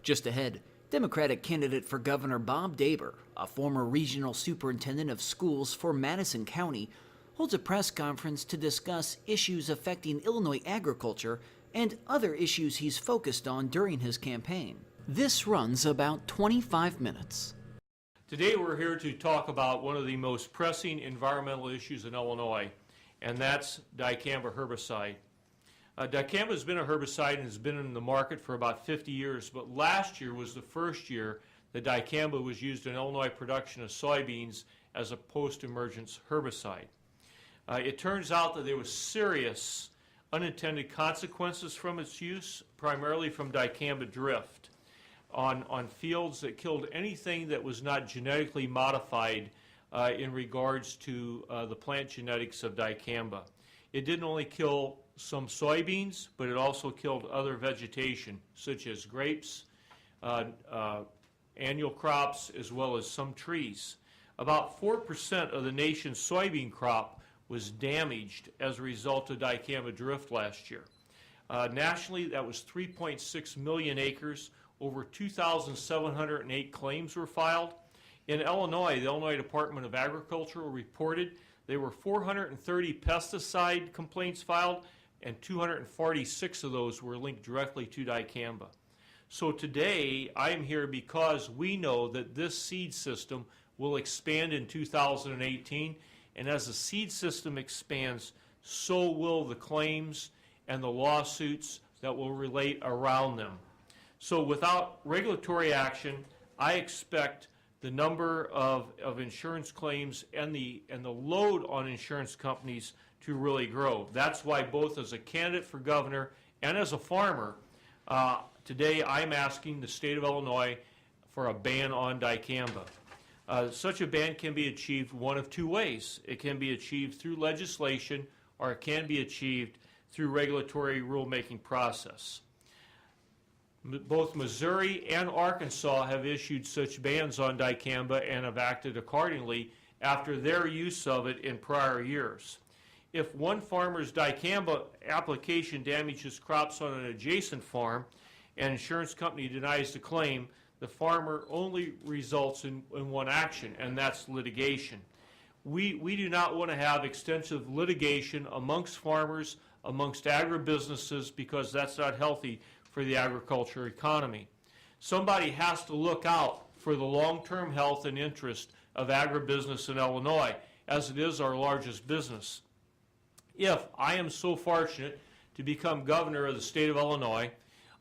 Just ahead, Democratic candidate for Governor Bob Daiber, a former regional superintendent of schools for Madison County, holds a press conference to discuss issues affecting Illinois agriculture and other issues he's focused on during his campaign. This runs about 25 minutes. Today we're here to talk about one of the most pressing environmental issues in Illinois, and that's dicamba herbicide. Dicamba has been a herbicide and has been in the market for about 50 years, but last year was the first year that dicamba was used in Illinois production of soybeans as a post-emergence herbicide. It turns out that there was serious unintended consequences from its use, primarily from dicamba drift on fields that killed anything that was not genetically modified in regards to the plant genetics of dicamba. It didn't only kill some soybeans, but it also killed other vegetation, such as grapes, annual crops, as well as some trees. About 4% of the nation's soybean crop was damaged as a result of dicamba drift last year. Nationally, that was 3.6 million acres. Over 2,708 claims were filed. In Illinois, the Illinois Department of Agriculture reported there were 430 pesticide complaints filed, and 246 of those were linked directly to dicamba. So today, I am here because we know that this seed system will expand in 2018, and as the seed system expands, so will the claims and the lawsuits that will relate around them. So without regulatory action, I expect the number of insurance claims and the load on insurance companies to really grow. That's why both as a candidate for governor and as a farmer, today I'm asking the state of Illinois for a ban on dicamba. Such a ban can be achieved one of two ways. It can be achieved through legislation, or it can be achieved through regulatory rulemaking process. Both Missouri and Arkansas have issued such bans on dicamba and have acted accordingly after their use of it in prior years. If one farmer's dicamba application damages crops on an adjacent farm and an insurance company denies the claim, the farmer only results in one action, and that's litigation. We do not want to have extensive litigation amongst farmers, amongst agribusinesses, because that's not healthy for the agriculture economy. Somebody has to look out for the long-term health and interest of agribusiness in Illinois, as it is our largest business. If I am so fortunate to become governor of the state of Illinois,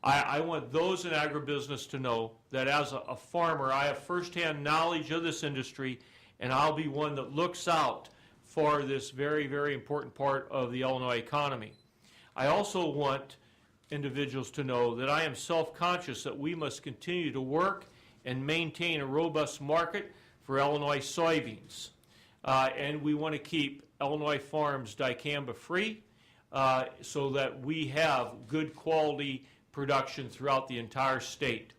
I want those in agribusiness to know that as a farmer, I have firsthand knowledge of this industry, and I'll be one that looks out for this very, very important part of the Illinois economy. I also want individuals to know that I am self-conscious that we must continue to work and maintain a robust market for Illinois soybeans. And we want to keep Illinois farms dicamba free so that we have good quality production throughout the entire state.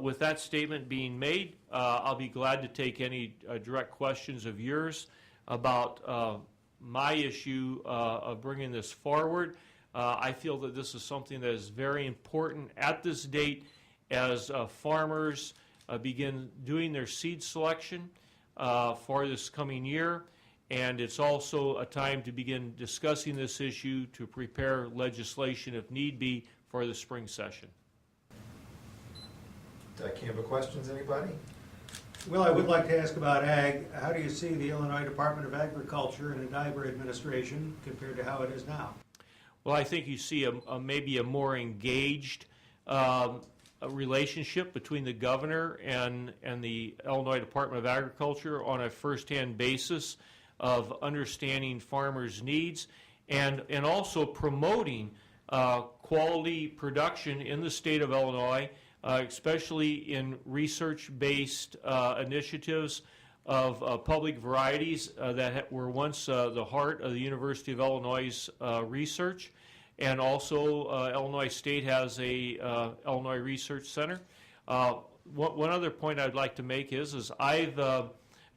With that statement being made, I'll be glad to take any direct questions of yours about my issue of bringing this forward. I feel that this is something that is very important at this date as farmers begin doing their seed selection for this coming year, and it's also a time to begin discussing this issue to prepare legislation if need be for the spring session. Dicamba questions, anybody? Well, I would like to ask about ag. How do you see the Illinois Department of Agriculture and the Daiber administration compared to how it is now? Well, I think you see maybe a more engaged relationship between the governor and the Illinois Department of Agriculture on a first-hand basis of understanding farmers' needs and also promoting quality production in the state of Illinois, especially in research-based initiatives of public varieties that were once the heart of the University of Illinois' research. And also Illinois State has a Illinois Research Center. One other point I'd like to make is I've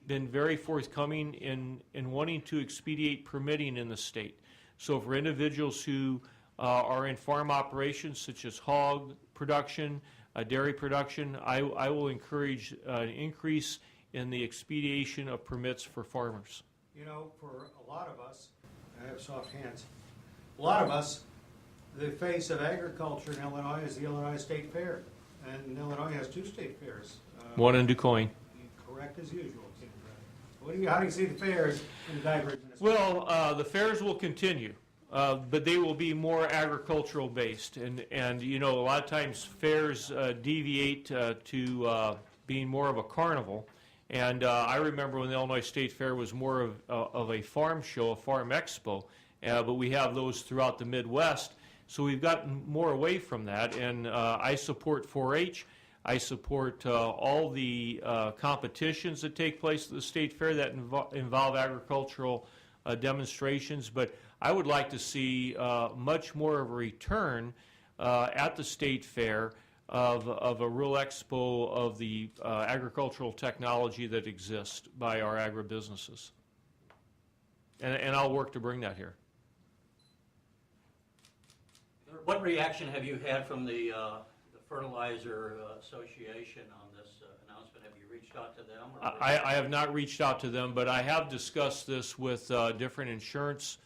been very forthcoming in wanting to expedite permitting in the state. So for individuals who are in farm operations such as hog production, dairy production, I will encourage an increase in the expedition of permits for farmers. You know, for a lot of us, I have soft hands, a lot of us, the face of agriculture in Illinois is the Illinois State Fair. And Illinois has 2 state fairs. One in DuQuoin. Correct as usual. How do you see the fairs in the Daiber administration? Well, the fairs will continue, but they will be more agricultural based. And you know, a lot of times fairs deviate to being more of a carnival. And I remember when the Illinois State Fair was more of a farm show, a farm expo, but we have those throughout the Midwest. So we've gotten more away from that, and I support 4-H. I support all the competitions that take place at the State Fair that involve agricultural demonstrations, but I would like to see much more of a return at the State Fair of a real expo of the agricultural technology that exists by our agribusinesses. And I'll work to bring that here. What reaction have you had from the Fertilizer Association on this announcement? Have you reached out to them? I have not reached out to them, but I have discussed this with different insurance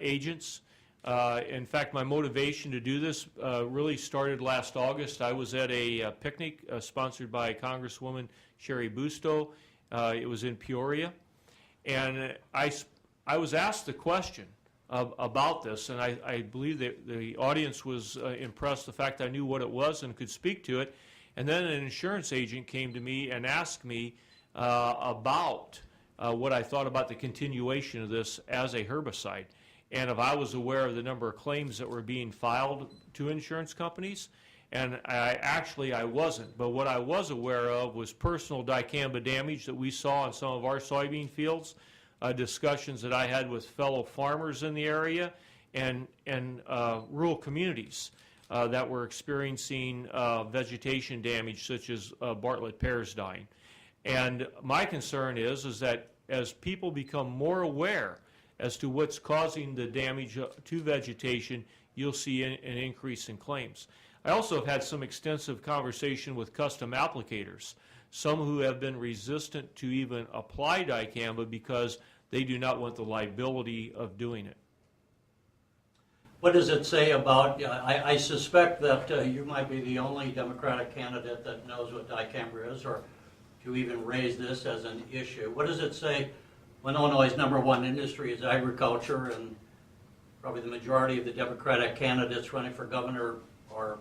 agents. In fact, my motivation to do this really started last August. I was at a picnic sponsored by Congresswoman Sherry Busto. It was in Peoria. And I was asked the question about this, and I believe that the audience was impressed the fact that I knew what it was and could speak to it. And then an insurance agent came to me and asked me about what I thought about the continuation of this as a herbicide, and if I was aware of the number of claims that were being filed to insurance companies. And I wasn't, but what I was aware of was personal dicamba damage that we saw on some of our soybean fields, discussions that I had with fellow farmers in the area, and rural communities that were experiencing vegetation damage, such as Bartlett pears dying. And my concern is that as people become more aware as to what's causing the damage to vegetation, you'll see an increase in claims. I also have had some extensive conversation with custom applicators, some who have been resistant to even apply dicamba because they do not want the liability of doing it. What does it say about, I suspect that you might be the only Democratic candidate that knows what dicamba is, or to even raise this as an issue. What does it say when Illinois' #1 industry is agriculture, and probably the majority of the Democratic candidates running for governor are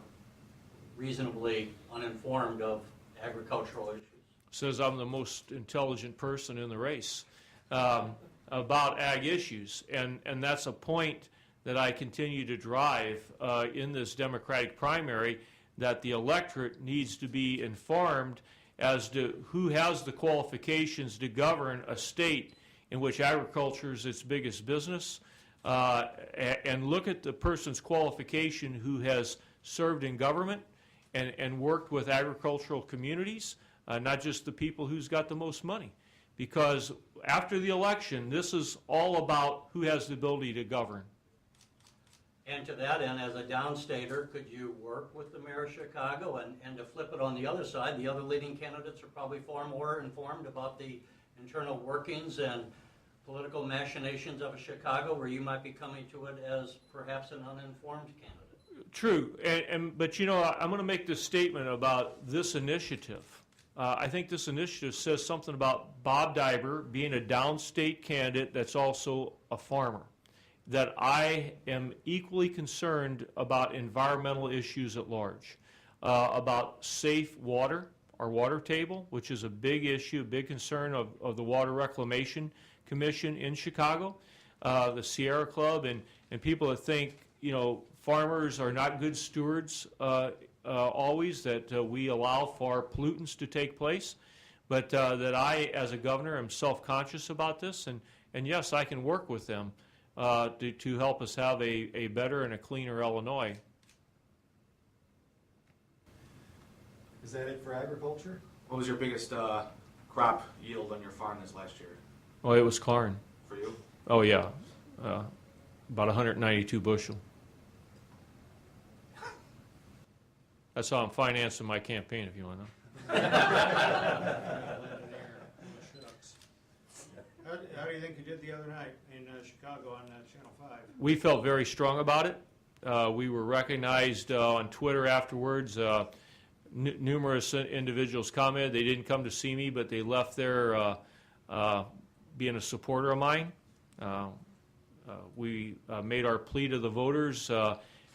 reasonably uninformed of agricultural issues? Says I'm the most intelligent person in the race about ag issues, and that's a point that I continue to drive in this Democratic primary, that the electorate needs to be informed as to who has the qualifications to govern a state in which agriculture is its biggest business, and look at the person's qualification who has served in government and worked with agricultural communities, not just the people who's got the most money. Because after the election, this is all about who has the ability to govern. And to that end, as a downstater, could you work with the mayor of Chicago? And to flip it on the other side, the other leading candidates are probably far more informed about the internal workings and political machinations of Chicago, where you might be coming to it as perhaps an uninformed candidate. True, but you know, I'm going to make this statement about this initiative. I think this initiative says something about Bob Daiber being a downstate candidate that's also a farmer. That I am equally concerned about environmental issues at large, about safe water, our water table, which is a big issue, a big concern of the Water Reclamation Commission in Chicago, the Sierra Club, and people that think, you know, farmers are not good stewards always, that we allow for pollutants to take place, but that I, as a governor, am self-conscious about this, and yes, I can work with them to help us have a better and a cleaner Illinois. Is that it for agriculture? What was your biggest crop yield on your farm this last year Oh, it was corn. for you? Oh, yeah, about 192 bushel. That's how I'm financing my campaign, if you want to know. How do you think you did the other night in Chicago on Channel 5? We felt very strong about it. We were recognized on Twitter afterwards. Numerous individuals commented. They didn't come to see me, but they left there being a supporter of mine. We made our plea to the voters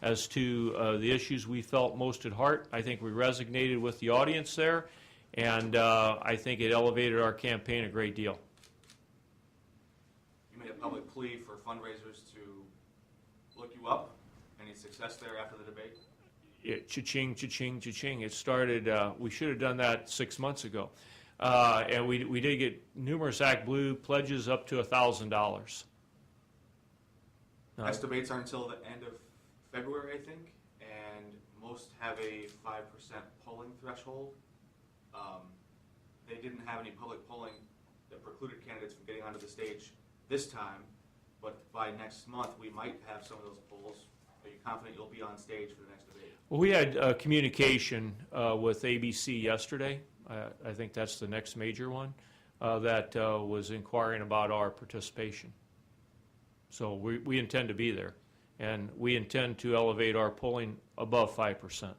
as to the issues we felt most at heart. I think we resonated with the audience there, and I think it elevated our campaign a great deal. You made a public plea for fundraisers to look you up. Any success there after the debate? Cha-ching, cha-ching, cha-ching. It started, we should have done that 6 months ago. And we did get numerous Act Blue pledges up to $1,000. Next debates are until the end of February, I think, and most have a 5% polling threshold. They didn't have any public polling that precluded candidates from getting onto the stage this time, but by next month we might have some of those polls. Are you confident you'll be on stage for the next debate? Well, we had communication with ABC yesterday. I think that's the next major one that was inquiring about our participation. So we intend to be there, and we intend to elevate our polling above 5%.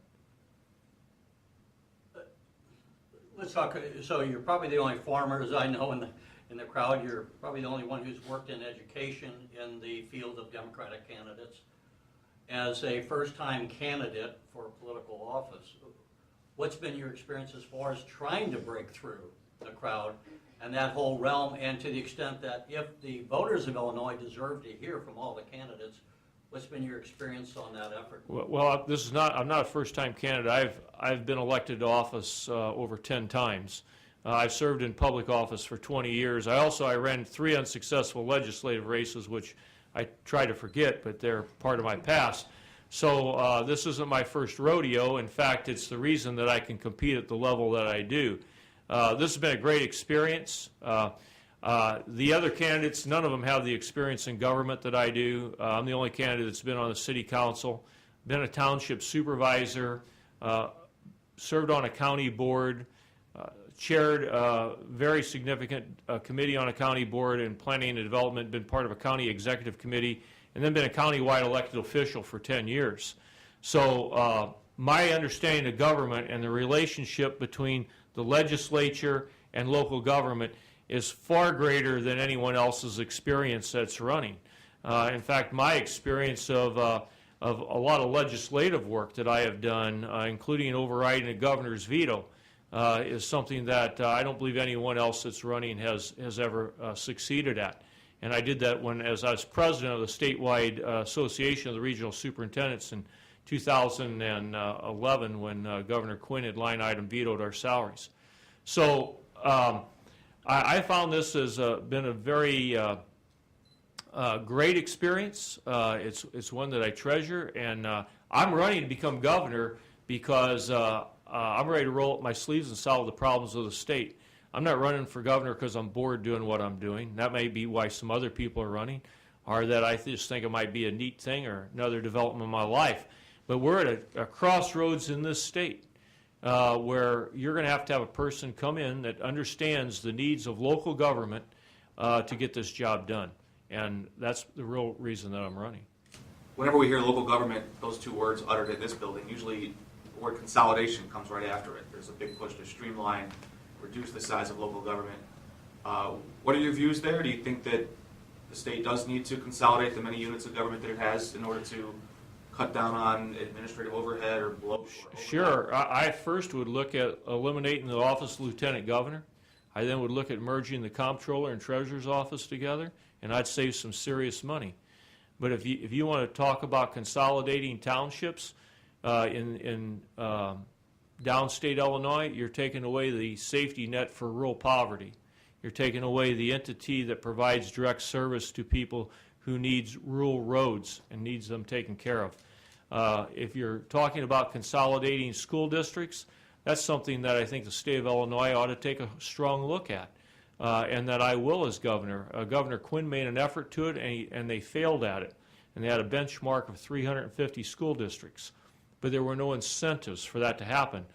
Let's talk, so you're probably the only farmer, as I know, in the crowd. You're probably the only one who's worked in education in the field of Democratic candidates. As a first-time candidate for a political office, what's been your experience as far as trying to break through the crowd and that whole realm, and to the extent that if the voters of Illinois deserve to hear from all the candidates, what's been your experience on that effort? Well, this is not. I'm not a first-time candidate. I've been elected to office over 10 times. I've served in public office for 20 years. I ran 3 unsuccessful legislative races, which I try to forget, but they're part of my past. So this isn't my first rodeo. In fact, it's the reason that I can compete at the level that I do. This has been a great experience. The other candidates, none of them have the experience in government that I do. I'm the only candidate that's been on the city council, been a township supervisor, served on a county board, chaired a very significant committee on a county board in planning and development, been part of a county executive committee, and then been a county-wide elected official for 10 years. So my understanding of government and the relationship between the legislature and local government is far greater than anyone else's experience that's running. In fact, my experience of a lot of legislative work that I have done, including overriding a governor's veto, is something that I don't believe anyone else that's running has ever succeeded at. And I did that as I was president of the statewide Association of the Regional Superintendents in 2011 when Governor Quinn had line item vetoed our salaries. So I found this has been a very great experience. It's one that I treasure, and I'm running to become governor because I'm ready to roll up my sleeves and solve the problems of the state. I'm not running for governor because I'm bored doing what I'm doing. That may be why some other people are running, or that I just think it might be a neat thing or another development in my life. But we're at a crossroads in this state where you're going to have a person come in that understands the needs of local government to get this job done. And that's the real reason that I'm running. Whenever we hear local government, those 2 words uttered in this building, usually the word consolidation comes right after it. There's a big push to streamline, reduce the size of local government. What are your views there? Do you think that the state does need to consolidate the many units of government that it has in order to cut down on administrative overhead or bloat? Sure. I first would look at eliminating the office of lieutenant governor. I then would look at merging the comptroller and treasurer's office together, and I'd save some serious money. But if you want to talk about consolidating townships in downstate Illinois, you're taking away the safety net for rural poverty. You're taking away the entity that provides direct service to people who needs rural roads and needs them taken care of. If you're talking about consolidating school districts, that's something that I think the state of Illinois ought to take a strong look at, and that I will as governor. Governor Quinn made an effort to it, and they failed at it. And they had a benchmark of 350 school districts. but there were no incentives for that to happen.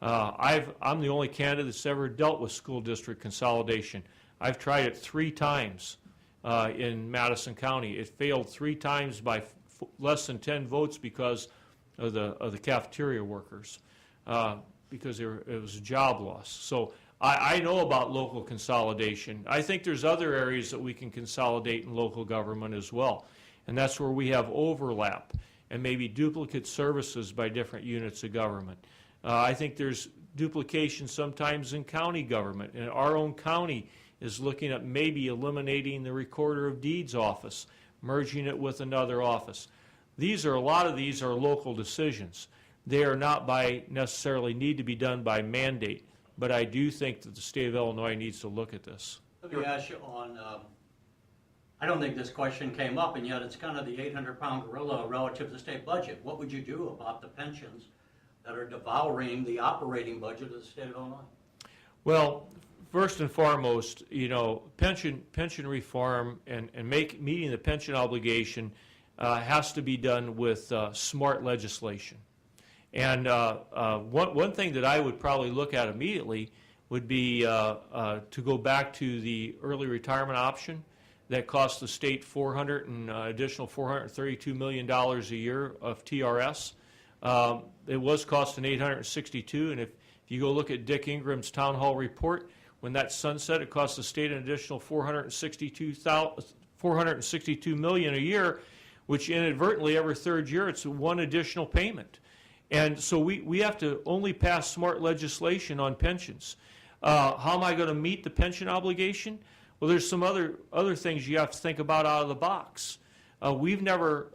I'm the only candidate that's ever dealt with school district consolidation. I've tried it 3 times in Madison County. It failed 3 times by less than 10 votes because of the cafeteria workers, because it was a job loss. So I know about local consolidation. I think there's other areas that we can consolidate in local government as well, and that's where we have overlap and maybe duplicate services by different units of government. I think there's duplication sometimes in county government, and our own county is looking at maybe eliminating the Recorder of Deeds office, merging it with another office. A lot of these are local decisions. They are not necessarily need to be done by mandate, but I do think that the state of Illinois needs to look at this. Let me ask you on, I don't think this question came up, and yet it's kind of the 800-pound gorilla relative to the state budget. What would you do about the pensions that are devouring the operating budget of the state of Illinois? Well, first and foremost, pension reform and meeting the pension obligation has to be done with smart legislation. And one thing that I would probably look at immediately would be to go back to the early retirement option that cost the state additional $432 million a year of TRS. It was costing $862, and if you go look at Dick Ingram's town hall report, when that sunset, it cost the state an additional $462 million a year, which inadvertently every 3rd year it's one additional payment. And so we have to only pass smart legislation on pensions. How am I going to meet the pension obligation? Well, there's some other things you have to think about out of the box. We've never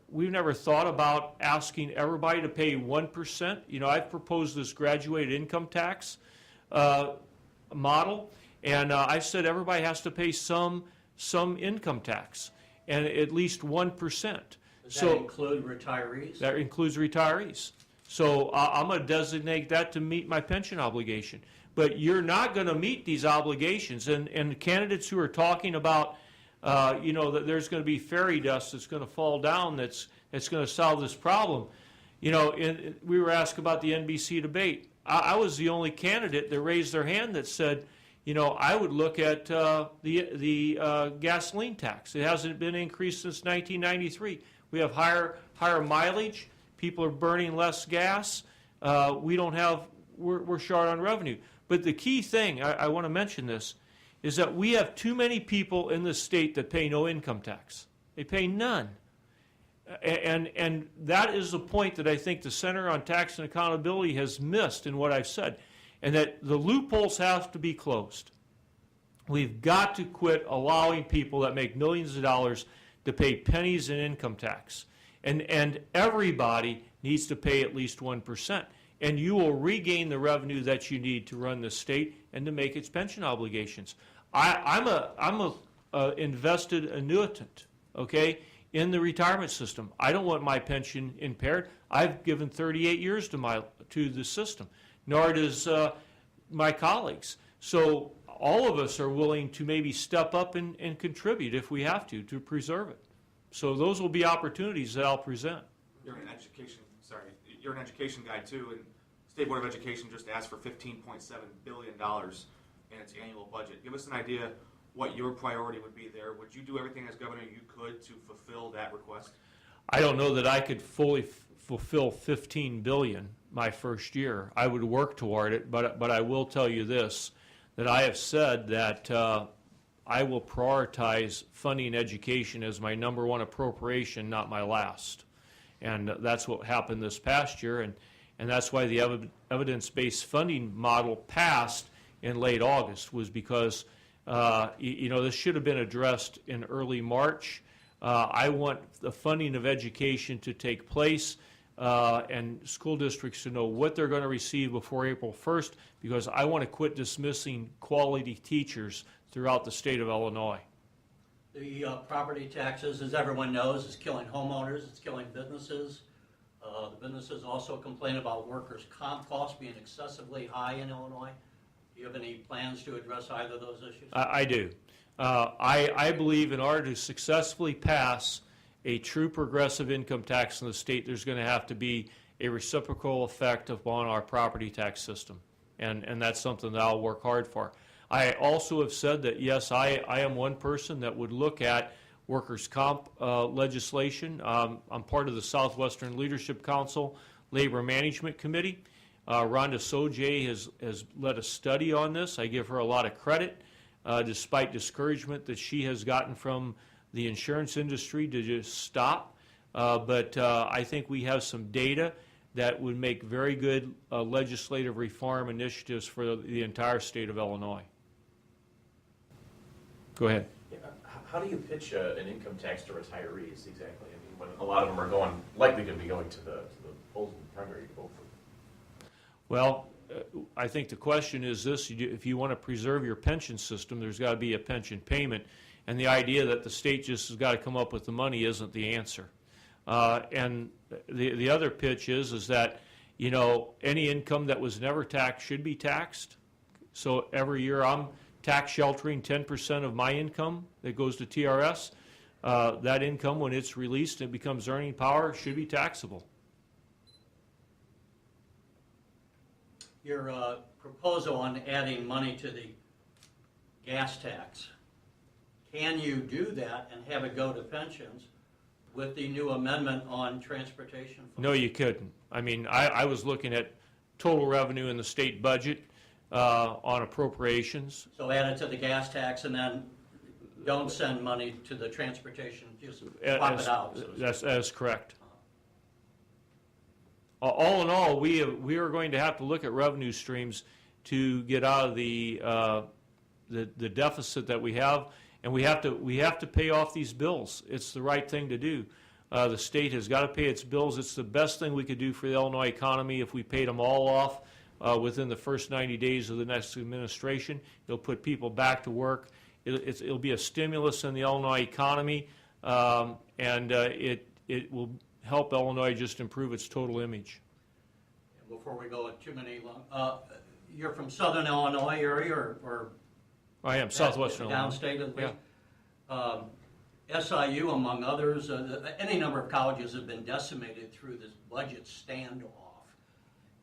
thought about asking everybody to pay 1%. I've proposed this graduated income tax model, and I've said everybody has to pay some income tax, and at least 1%. Does that include retirees? That includes retirees. So I'm going to designate that to meet my pension obligation. But you're not going to meet these obligations, and the candidates who are talking about that there's going to be fairy dust that's going to fall down that's going to solve this problem. We were asked about the NBC debate. I was the only candidate that raised their hand that said, I would look at the gasoline tax. It hasn't been increased since 1993. We have higher mileage. People are burning less gas. We're short on revenue. But the key thing, I want to mention this, is that we have too many people in the state that pay no income tax. They pay none. And that is the point that I think the Center on Tax and Accountability has missed in what I've said, and that the loopholes have to be closed. We've got to quit allowing people that make millions of dollars to pay pennies in income tax. And everybody needs to pay at least 1%. And you will regain the revenue that you need to run the state and to make its pension obligations. I'm a invested annuitant, okay, in the retirement system. I don't want my pension impaired. I've given 38 years to the system, nor does my colleagues. So all of us are willing to maybe step up and contribute if we have to preserve it. So those will be opportunities that I'll present. You're an education guy too, and State Board of Education just asked for $15.7 billion in its annual budget. Give us an idea what your priority would be there. Would you do everything as governor you could to fulfill that request? I don't know that I could fully fulfill $15 billion my first year. I would work toward it, but I will tell you this, that I have said that I will prioritize funding education as my #1 appropriation, not my last. And that's what happened this past year, and that's why the evidence-based funding model passed in late August, was because this should have been addressed in early March. I want the funding of education to take place and school districts to know what they're going to receive before April 1st, because I want to quit dismissing quality teachers throughout the state of Illinois. The property taxes, as everyone knows, is killing homeowners, it's killing businesses. The businesses also complain about workers' comp costs being excessively high in Illinois. Do you have any plans to address either of those issues? I do. I believe in order to successfully pass a true progressive income tax in the state, there's going to have to be a reciprocal effect upon our property tax system. And that's something that I'll work hard for. I also have said that, yes, I am one person that would look at workers' comp legislation. I'm part of the Southwestern Leadership Council Labor Management Committee. Rhonda Sojay has led a study on this. I give her a lot of credit, despite discouragement that she has gotten from the insurance industry to just stop. But I think we have some data that would make very good legislative reform initiatives for the entire state of Illinois. Go ahead. Yeah, how do you pitch an income tax to retirees exactly? I mean, when a lot of them are likely going to be going to the polls and primary vote for. Well, I think the question is this: if you want to preserve your pension system, there's got to be a pension payment, and the idea that the state just has got to come up with the money isn't the answer. And the other pitch is that, you know, any income that was never taxed should be taxed. So every year I'm tax sheltering 10% of my income that goes to TRS. That income, when it's released and becomes earning power, should be taxable. Your proposal on adding money to the gas tax, can you do that and have it go to pensions with the new amendment on transportation funds? No, you couldn't. I mean, I was looking at total revenue in the state budget on appropriations. So add it to the gas tax and then don't send money to the transportation, just swap it out. So to speak. That's correct. All in all, we are going to have to look at revenue streams to get out of the deficit that we have, and we have to pay off these bills. It's the right thing to do. The state has got to pay its bills. It's the best thing we could do for the Illinois economy if we paid them all off within the first 90 days of the next administration. It'll put people back to work. It'll be a stimulus in the Illinois economy, and it will help Illinois just improve its total image. Before we go too many long, you're from Southern Illinois area or I am Southwestern Illinois. Downstate at least. SIU, among others, any number of colleges have been decimated through this budget standoff.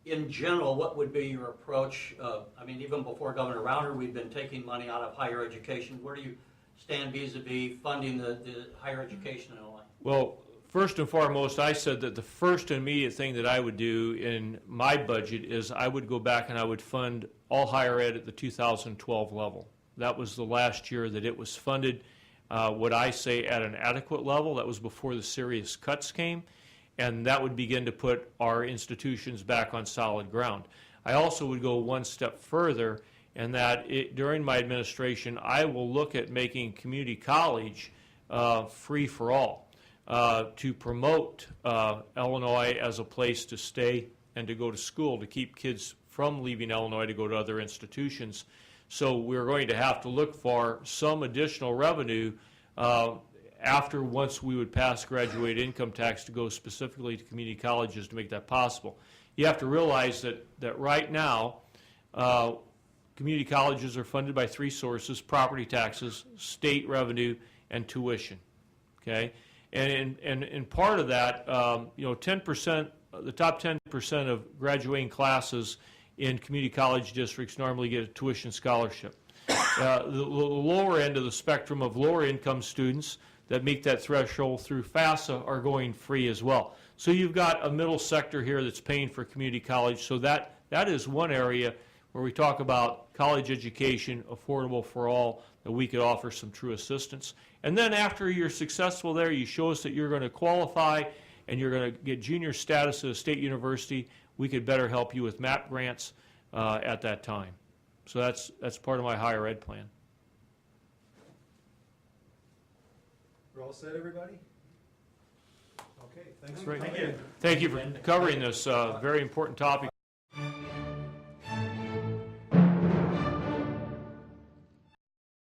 In general, what would be your approach? I mean, even before Governor Rauner, we've been taking money out of higher education. Where do you stand vis-a-vis funding the higher education in Illinois? Well, first and foremost, I said that the first immediate thing that I would do in my budget is I would go back and I would fund all higher ed at the 2012 level. That was the last year that it was funded, what I say, at an adequate level. That was before the serious cuts came, and that would begin to put our institutions back on solid ground. I also would go one step further, and that during my administration, I will look at making community college free for all, to promote Illinois as a place to stay and to go to school, to keep kids from leaving Illinois to go to other institutions. So we're going to have to look for some additional revenue once we would pass graduate income tax to go specifically to community colleges to make that possible. You have to realize that right now, community colleges are funded by three sources: property taxes, state revenue, and tuition. Okay, and in part of that, 10%, the top 10% of graduating classes in community college districts normally get a tuition scholarship. The lower end of the spectrum of lower income students that meet that threshold through FAFSA are going free as well. So you've got a middle sector here that's paying for community college. So that is one area where we talk about college education, affordable for all, that we could offer some true assistance. And then after you're successful there, you show us that you're going to qualify and you're going to get junior status at a state university. We could better help you with MAP grants at that time. So that's part of my higher ed plan. We're all set, everybody? Okay, thanks. Great. Thank you. Thank you for covering this very important topic.